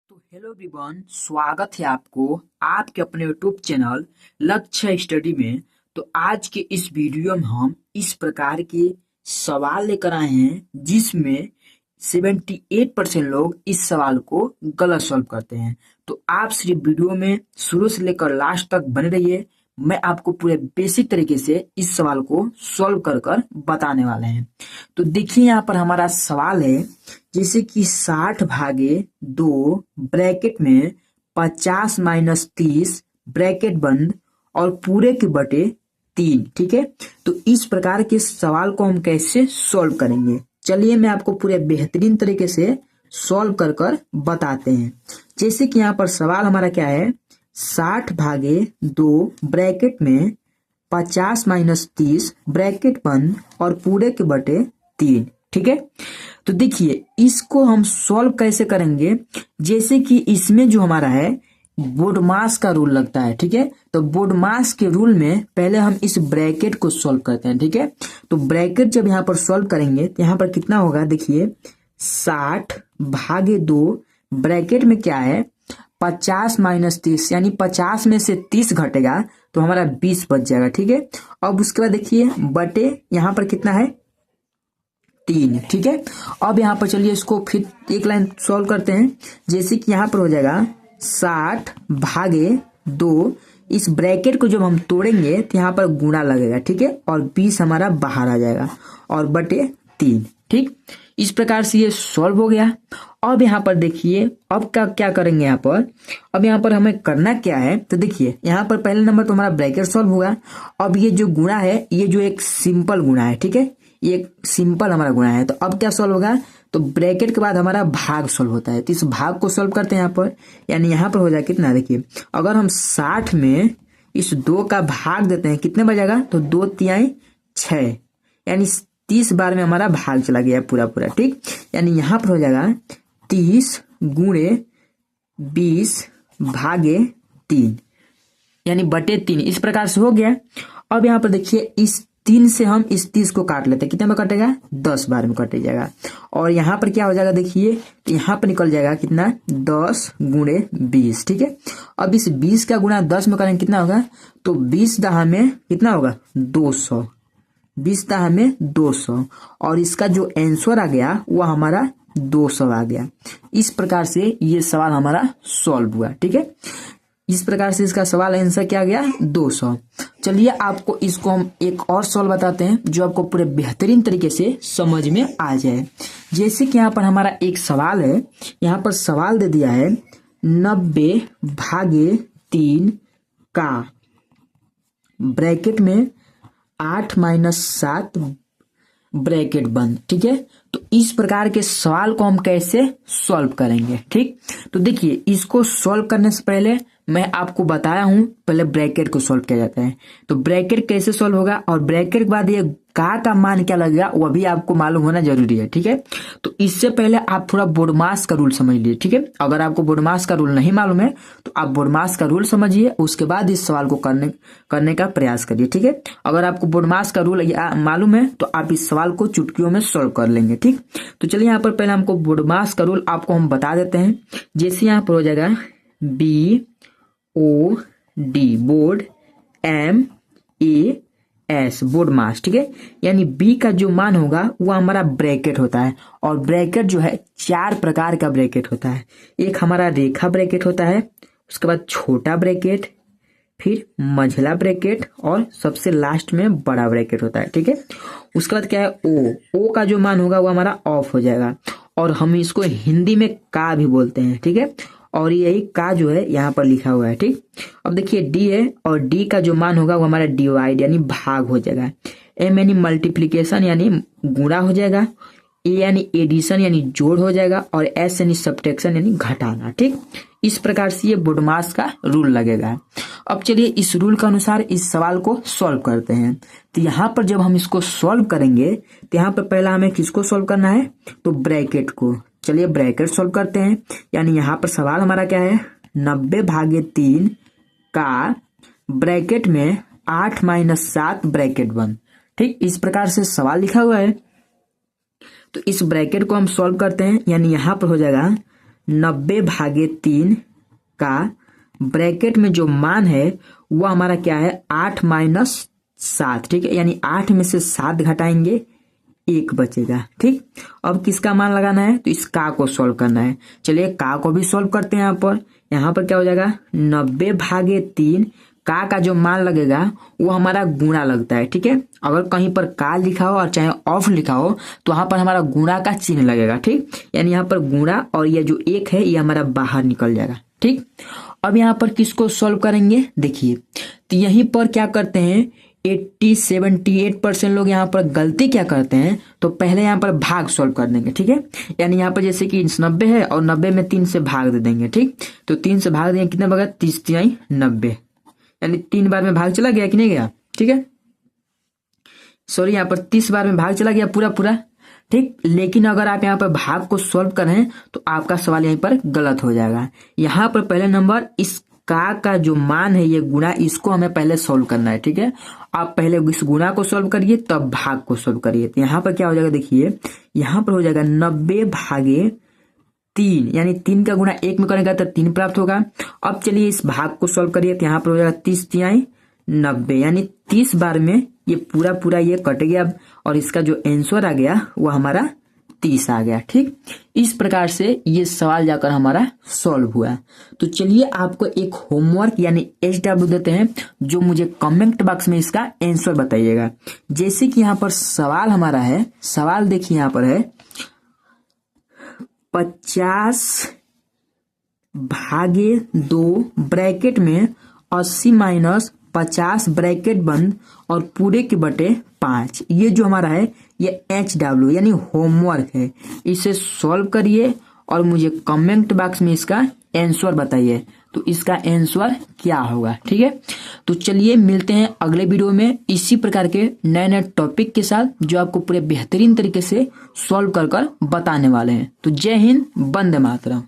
तो hello everyone, स्वागत है आपको आपके अपने यूट्यूब चैनल लक्ष्य स्टडी में। तो आज के इस वीडियो में हम इस प्रकार के सवाल लेकर आए हैं जिसमें 78% लोग इस सवाल को गलत सॉल्व करते हैं। तो आप सिर्फ वीडियो में शुरू से लेकर लास्ट तक बने रहिए। मैं आपको पूरे बेसिक तरीके से इस सवाल को सॉल्व कर कर बताने वाले हैं। तो देखिए यहाँ पर हमारा सवाल है जैसे कि 60/2 ब्रैकेट में 50-30 ब्रैकेट बंद और पूरे के बटे 3। ठीक है, तो इस प्रकार के सवाल को हम कैसे सॉल्व करेंगे, चलिए मैं आपको पूरे बेहतरीन तरीके से सॉल्व कर कर बताते हैं। जैसे कि यहाँ पर सवाल हमारा क्या है, 60/2 ब्रैकेट में 50-30 ब्रैकेट बंद और पूरे के बटे 3। ठीक है, तो देखिए इसको हम सॉल्व कैसे करेंगे। जैसे कि इसमें जो हमारा है बोडमास का रूल लगता है। ठीक है, तो बोडमास के रूल में पहले हम इस ब्रैकेट को सॉल्व करते हैं। ठीक है, तो ब्रैकेट जब यहाँ पर सॉल्व करेंगे तो यहाँ पर कितना होगा, देखिए 60/2 ब्रैकेट में क्या है 50-30 यानी 50 में से 30 घटेगा तो हमारा 20 बच जाएगा। ठीक है, अब उसके बाद देखिए बटे यहाँ पर कितना है 3। ठीक है, अब यहाँ पर चलिए इसको फिर एक लाइन सॉल्व करते हैं। जैसे कि यहाँ पर हो जाएगा 60/2, इस ब्रैकेट को जब हम तोड़ेंगे तो यहाँ पर गुणा लगेगा। ठीक है, और 20 हमारा बाहर आ जाएगा और बटे 3। ठीक, इस प्रकार से ये सॉल्व हो गया। अब यहाँ पर देखिए अब क्या करेंगे, यहाँ पर अब यहाँ पर हमें करना क्या है, तो देखिए यहाँ पर पहले नंबर तो हमारा ब्रैकेट सॉल्व होगा। अब ये जो गुणा है ये जो एक सिंपल गुणा है, ठीक है, ये एक सिंपल हमारा गुणा है। तो अब क्या सॉल्व होगा, तो ब्रैकेट के बाद हमारा भाग सॉल्व होता है। तो इस भाग को सॉल्व करते हैं यहाँ पर, यानी यहाँ पर हो जाएगा कितना, देखिए अगर हम 60 में इस 2 का भाग देते हैं कितने बचेगा, तो 2×3 6, यानी 30 बार में हमारा भाग चला गया पूरा। ठीक, यानी यहाँ पर हो जाएगा 30 × 20/3 यानी बटे 3। इस प्रकार से हो गया। अब यहाँ पर देखिए इस 3 से हम इस 30 को काट लेते हैं, कितने में कटेगा 10 बार में कट जाएगा। और यहाँ पर क्या हो जाएगा, देखिए तो यहाँ पर निकल जाएगा कितना 10 × 20। ठीक है, अब इस 20 का गुणा 10 में करेंगे कितना होगा, तो 20 में कितना होगा 200, 20 में 200 और इसका जो आंसर आ गया वो हमारा 200 आ गया। इस प्रकार से ये सवाल हमारा सॉल्व हुआ। ठीक है, इस प्रकार से इसका सवाल आंसर क्या गया 200। चलिए आपको इसको हम एक और सवाल बताते हैं जो आपको पूरे बेहतरीन तरीके से समझ में आ जाए। जैसे कि यहाँ पर हमारा एक सवाल है, यहाँ पर सवाल दे दिया है 90/3 का ब्रैकेट में 8-7 ब्रैकेट बंद। ठीक है, तो इस प्रकार के सवाल को हम कैसे सॉल्व करेंगे। ठीक, तो देखिए इसको सॉल्व करने से पहले मैं आपको बताया हूं पहले ब्रैकेट को सॉल्व किया जाता है। तो ब्रैकेट कैसे सॉल्व होगा और ब्रैकेट के बाद ये का मान क्या लगेगा वह भी आपको मालूम होना जरूरी है। ठीक है, तो इससे पहले आप थोड़ा बोडमास का रूल समझ लीजिए। ठीक है, अगर आपको बोडमास का रूल नहीं मालूम है तो आप बोडमास का रूल समझिए, उसके बाद इस सवाल को करने का प्रयास करिए। ठीक है, अगर आपको बोडमास का रूल मालूम है तो आप इस सवाल को चुटकियों में सॉल्व कर लेंगे। ठीक, तो चलिए यहाँ पर पहले हमको बोडमास का रूल आपको हम बता देते हैं। जैसे यहाँ पर हो जाएगा BOD बोर्ड, MAS बोर्ड मास। ठीक है, यानी B का जो मान होगा वो हमारा ब्रैकेट होता है। और ब्रैकेट जो है 4 प्रकार का ब्रैकेट होता है। एक हमारा रेखा ब्रैकेट होता है, उसके बाद छोटा ब्रैकेट, फिर मंझला ब्रैकेट और सबसे लास्ट में बड़ा ब्रैकेट होता है। ठीक है, उसके बाद क्या है O का जो मान होगा वो हमारा ऑफ हो जाएगा और हम इसको हिंदी में का भी बोलते हैं। ठीक है, और यही का जो है यहाँ पर लिखा हुआ है। ठीक, अब देखिए डी है और डी का जो मान होगा वो हमारा डिवाइड यानी भाग हो जाएगा। एम यानी मल्टीप्लीकेशन यानी गुणा हो जाएगा। ए यानी एडिशन यानी जोड़ हो जाएगा और एस यानी सब्ट्रैक्शन यानी घटाना। ठीक, इस प्रकार से ये बोडमास का रूल लगेगा। अब चलिए इस रूल के अनुसार इस सवाल को सॉल्व करते हैं। तो यहाँ पर जब हम इसको सॉल्व करेंगे तो यहाँ पर पहला हमें किसको सॉल्व करना है, तो ब्रैकेट को। चलिए ब्रैकेट सॉल्व करते हैं। यानी यहाँ पर सवाल हमारा क्या है 90/3 का ब्रैकेट में 8-7 ब्रैकेट बंद। ठीक, इस प्रकार से सवाल लिखा हुआ है। तो इस ब्रैकेट को हम सॉल्व करते हैं, यानी यहाँ पर हो जाएगा 90/3 का ब्रैकेट में जो मान है वो हमारा क्या है 8 - 7। ठीक है, यानी 8 में से 7 घटाएंगे 1 बचेगा। ठीक, अब किसका मान लगाना है तो इस का को सॉल्व करना है। चलिए का को भी सॉल्व करते हैं। यहाँ पर क्या हो जाएगा 90/3 का जो मान लगेगा वो हमारा गुणा लगता है। ठीक है, अगर कहीं पर का लिखा हो और चाहे ऑफ लिखा हो तो वहां पर हमारा गुणा का चिन्ह लगेगा। ठीक, यानी यहाँ पर गुणा और ये जो 1 है ये हमारा बाहर निकल जाएगा। ठीक, अब यहाँ पर किसको सॉल्व करेंगे देखिए, तो यहीं पर क्या करते हैं 78% लोग यहाँ पर गलती क्या करते हैं तो पहले यहाँ पर भाग सॉल्व कर देंगे। ठीक है, यानी यहाँ पर जैसे कि 90 है और 90 में 3 से भाग दे देंगे। ठीक, तो 3 से भाग देंगे कितना बगा 30 × 90, यानी 3 बार में भाग चला गया कि नहीं गया। ठीक है, सॉरी यहाँ पर 30 बार में भाग चला गया पूरा। ठीक, लेकिन अगर आप यहाँ पर भाग को सॉल्व करें तो आपका सवाल यहीं पर गलत हो जाएगा। यहाँ पर पहले नंबर इस का जो मान है ये गुणा, इसको हमें पहले सॉल्व करना है। ठीक है, आप पहले इस गुणा को सॉल्व करिए तब भाग को सॉल्व करिए। तो यहाँ पर क्या हो जाएगा देखिए, यहाँ पर हो जाएगा 90/3, यानी 3 का गुणा 1 में करेगा तो 3 प्राप्त होगा। अब चलिए इस भाग को सॉल्व करिए तो यहाँ पर हो जाएगा 30 × 90, यानी 30 बार में ये पूरा ये कट गया और इसका जो आंसर आ गया वो हमारा 30 आ गया। ठीक, इस प्रकार से ये सवाल जाकर हमारा सॉल्व हुआ। तो चलिए आपको एक होमवर्क यानी SW देते हैं, जो मुझे कमेंट बॉक्स में इसका आंसर बताइएगा। जैसे कि यहाँ पर सवाल हमारा है, सवाल देखिए यहाँ पर है 50/2 ब्रैकेट में 80 - 50 ब्रैकेट बंद और पूरे के बटे 5। ये जो हमारा है ये HW यानी होमवर्क है। इसे सॉल्व करिए और मुझे कमेंट बॉक्स में इसका आंसर बताइए तो इसका आंसर क्या होगा। ठीक है, तो चलिए मिलते हैं अगले वीडियो में इसी प्रकार के नए टॉपिक के साथ जो आपको पूरे बेहतरीन तरीके से सॉल्व कर बताने वाले हैं। तो जय हिंद, वंदे मातरम।